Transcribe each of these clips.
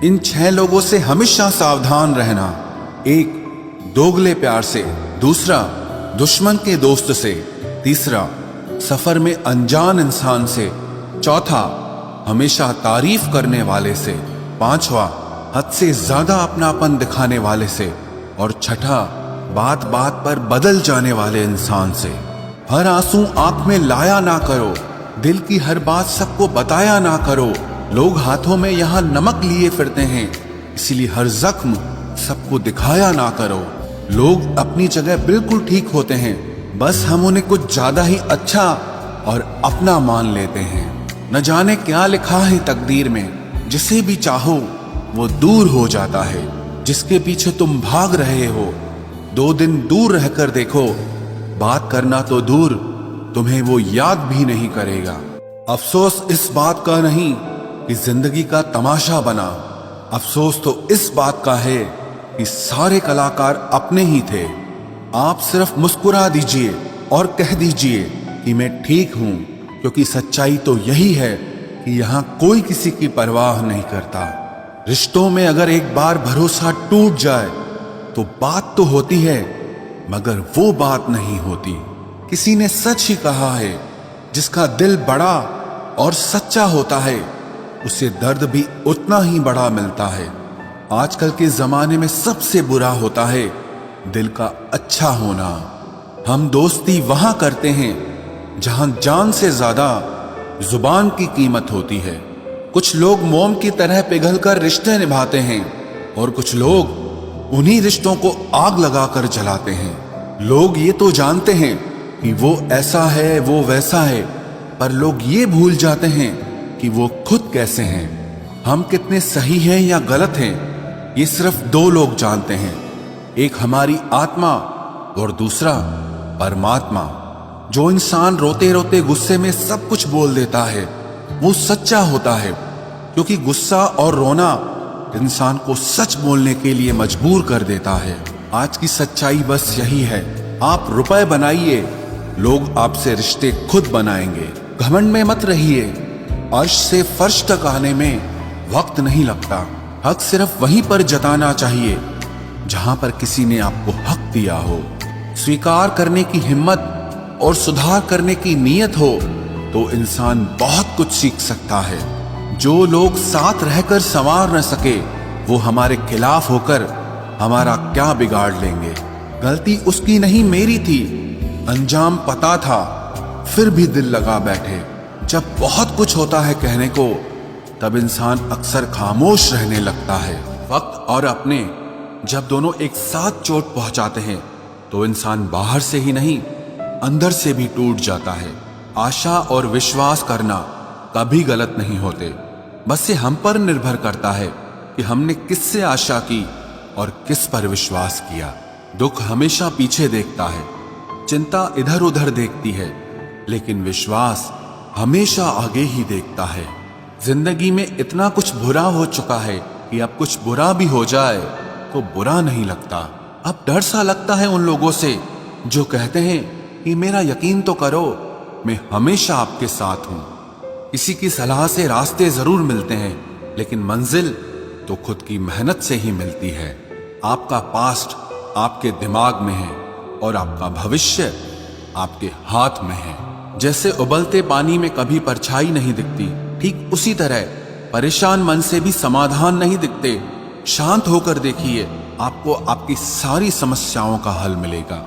इन 6 लोगों से हमेशा सावधान रहना। एक, दोगले प्यार से। दूसरा, दुश्मन के दोस्त से। तीसरा, सफर में अनजान इंसान से। चौथा, हमेशा तारीफ करने वाले से। पांचवा, हद से ज्यादा अपनापन दिखाने वाले से। और छठा, बात बात पर बदल जाने वाले इंसान से। हर आंसू आंख में लाया ना करो, दिल की हर बात सबको बताया ना करो। लोग हाथों में यहाँ नमक लिए फिरते हैं, इसीलिए हर जख्म सबको दिखाया ना करो। लोग अपनी जगह बिल्कुल ठीक होते हैं, बस हम उन्हें कुछ ज्यादा ही अच्छा और अपना मान लेते हैं। न जाने क्या लिखा है तकदीर में, जिसे भी चाहो वो दूर हो जाता है। जिसके पीछे तुम भाग रहे हो, 2 दिन दूर रहकर देखो, बात करना तो दूर, तुम्हें वो याद भी नहीं करेगा। अफसोस इस बात का नहीं कि जिंदगी का तमाशा बना, अफसोस तो इस बात का है कि सारे कलाकार अपने ही थे। आप सिर्फ मुस्कुरा दीजिए और कह दीजिए कि मैं ठीक हूं, क्योंकि सच्चाई तो यही है कि यहां कोई किसी की परवाह नहीं करता। रिश्तों में अगर एक बार भरोसा टूट जाए तो बात तो होती है, मगर वो बात नहीं होती। किसी ने सच ही कहा है, जिसका दिल बड़ा और सच्चा होता है, उसे दर्द भी उतना ही बड़ा मिलता है। आजकल के जमाने में सबसे बुरा होता है दिल का अच्छा होना। हम दोस्ती वहां करते हैं जहां जान से ज्यादा जुबान की कीमत होती है। कुछ लोग मोम की तरह पिघलकर रिश्ते निभाते हैं और कुछ लोग उन्हीं रिश्तों को आग लगाकर जलाते हैं। लोग ये तो जानते हैं कि वो ऐसा है, वो वैसा है, पर लोग ये भूल जाते हैं कि वो खुद कैसे हैं। हम कितने सही हैं या गलत हैं, ये सिर्फ 2 लोग जानते हैं। एक हमारी आत्मा और दूसरा परमात्मा। जो इंसान रोते रोते गुस्से में सब कुछ बोल देता है, वो सच्चा होता है, क्योंकि गुस्सा और रोना इंसान को सच बोलने के लिए मजबूर कर देता है। आज की सच्चाई बस यही है, आप रुपए बनाइए, लोग आपसे रिश्ते खुद बनाएंगे। घमंड में मत रहिए, अर्श से फर्श तक आने में वक्त नहीं लगता। हक सिर्फ वहीं पर जताना चाहिए जहां पर किसी ने आपको हक दिया हो। स्वीकार करने की हिम्मत और सुधार करने की नीयत हो तो इंसान बहुत कुछ सीख सकता है। जो लोग साथ रहकर संवार न सके, वो हमारे खिलाफ होकर हमारा क्या बिगाड़ लेंगे। गलती उसकी नहीं मेरी थी, अंजाम पता था, फिर भी दिल लगा बैठे। जब बहुत कुछ होता है कहने को, तब इंसान अक्सर खामोश रहने लगता है। वक्त और अपने जब दोनों एक साथ चोट पहुंचाते हैं तो इंसान बाहर से ही नहीं, अंदर से भी टूट जाता है। आशा और विश्वास करना कभी गलत नहीं होते, बस ये हम पर निर्भर करता है कि हमने किससे आशा की और किस पर विश्वास किया। दुख हमेशा पीछे देखता है, चिंता इधर उधर देखती है, लेकिन विश्वास हमेशा आगे ही देखता है। जिंदगी में इतना कुछ बुरा हो चुका है कि अब कुछ बुरा भी हो जाए तो बुरा नहीं लगता। अब डर सा लगता है उन लोगों से जो कहते हैं कि मेरा यकीन तो करो, मैं हमेशा आपके साथ हूं। किसी की सलाह से रास्ते जरूर मिलते हैं, लेकिन मंजिल तो खुद की मेहनत से ही मिलती है। आपका पास्ट आपके दिमाग में है और आपका भविष्य आपके हाथ में है। जैसे उबलते पानी में कभी परछाई नहीं दिखती, ठीक उसी तरह परेशान मन से भी समाधान नहीं दिखते। शांत होकर देखिए, आपको आपकी सारी समस्याओं का हल मिलेगा।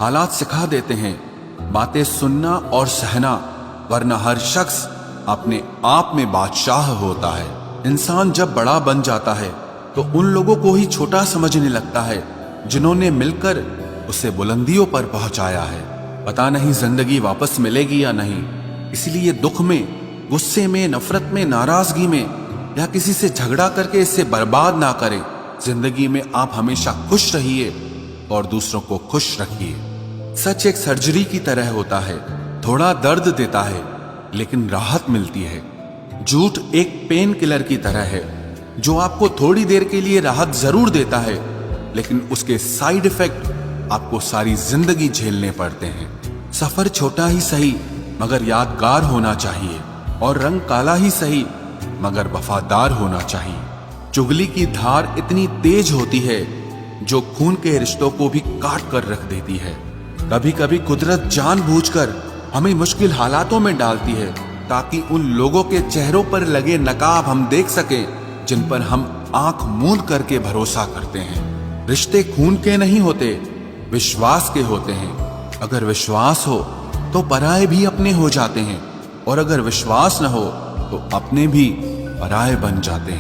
हालात सिखा देते हैं बातें सुनना और सहना, वरना हर शख्स अपने आप में बादशाह होता है। इंसान जब बड़ा बन जाता है तो उन लोगों को ही छोटा समझने लगता है जिन्होंने मिलकर उसे बुलंदियों पर पहुंचाया है। पता नहीं जिंदगी वापस मिलेगी या नहीं, इसलिए दुख में, गुस्से में, नफरत में, नाराजगी में या किसी से झगड़ा करके इससे बर्बाद ना करें। जिंदगी में आप हमेशा खुश रहिए और दूसरों को खुश रखिए। सच एक सर्जरी की तरह होता है, थोड़ा दर्द देता है लेकिन राहत मिलती है। झूठ एक पेन किलर की तरह है, जो आपको थोड़ी देर के लिए राहत जरूर देता है, लेकिन उसके साइड इफेक्ट आपको सारी जिंदगी झेलने पड़ते हैं। सफर छोटा ही सही मगर यादगार होना चाहिए, और रंग काला ही सही मगर वफादार होना चाहिए। चुगली की धार इतनी तेज होती है जो खून के रिश्तों को भी काट कर रख देती है। कभी कभी कुदरत जानबूझकर हमें मुश्किल हालातों में डालती है ताकि उन लोगों के चेहरों पर लगे नकाब हम देख सकें जिन पर हम आंख मूंद करके भरोसा करते हैं। रिश्ते खून के नहीं होते, विश्वास के होते हैं। अगर विश्वास हो तो पराये भी अपने हो जाते हैं, और अगर विश्वास न हो तो अपने भी पराये बन जाते हैं।